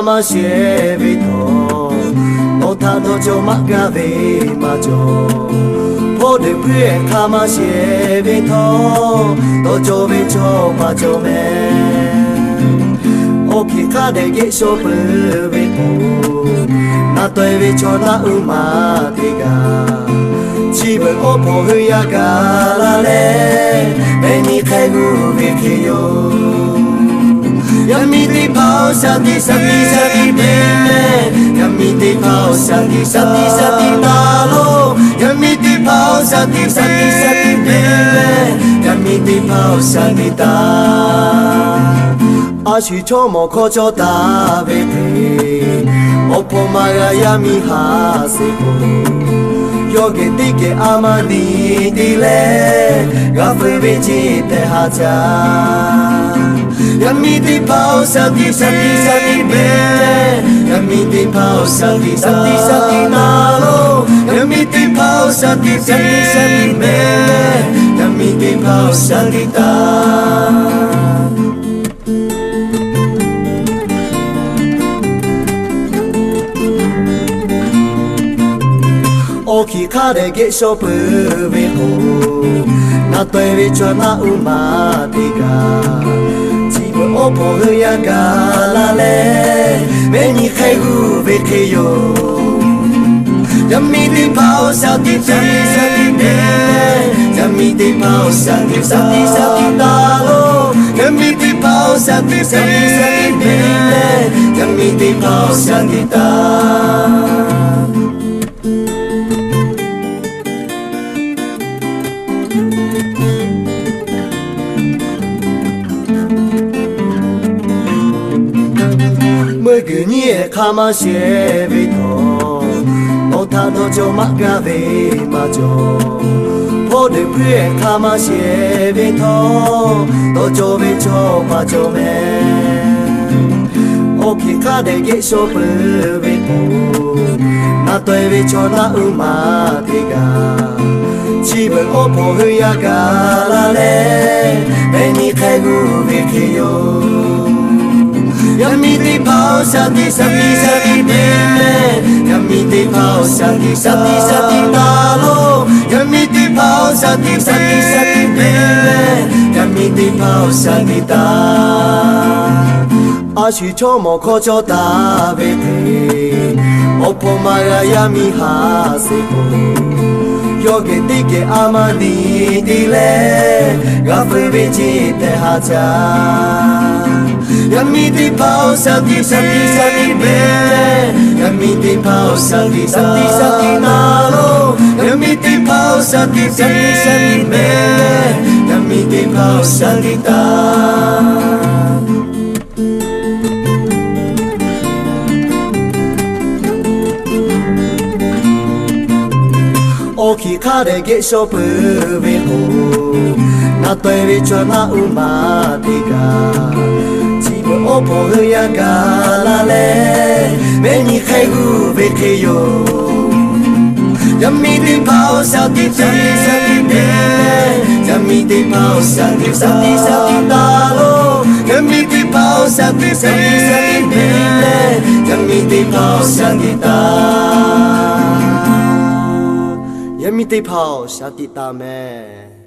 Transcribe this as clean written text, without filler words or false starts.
kama shevito Nota dojo magave majo Pode prie kama shevito Dojo vecho majo me Oki kade gesho purvito Nato vecho na umatiga Chibu opo huyagara le Eni kegu vikiyo Yamiti pao sati sati sati bene Yamiti pao sati sati sati talo Yamiti pao sati sati sati bene Yamiti pao sati ta Ashi chomo kocho ta vete Opo maga yami haseko Yoge tike amani dile Gafre vechi te hacha Yamiti pao sati sati sati bene Yamiti pao sati sati sati nalo Yamiti pao sati sati sati bene Yamiti pao sati ta Oki kare gesho purveho Nato evicho na umatiga Chibu opo huyagala le Meni kegu vekeyo Yamiti pao sati sati sati bene Yamiti pao sati sati sati talo Yamiti pao sati sati sati bene Yamiti pao sati ta Mugnie kama shevito Nota dojo magave majo Pode prie kama shevito Dojo vecho majo me Oki kade gesho purvito Nato vecho na umatiga Chibu opo huyagara le Eni kegu vikiyo Yamiti pao sati sati sati bene Yamiti pao sati sati sati talo Yamiti pao sati sati sati bene Yamiti pao sati ta Ashi chomo kocho ta vete Opo maga yami haseko Yoge tike amani dile Gafre vechi te hacha Yamiti pao sati sati sati bene Yamiti pao sati sati sati nalo Yamiti pao sati sati sati bene Yamiti pao sati ta Oki kare gesho purveho Nato evicho na umatiga Chibu opo huyagara le Meni kegu vekeyo Yamiti pao sati sati sati bene Yamiti pao sati sati sati talo Yamiti pao sati sati sati bene Yamiti pao sati ta Yamiti pao sati ta me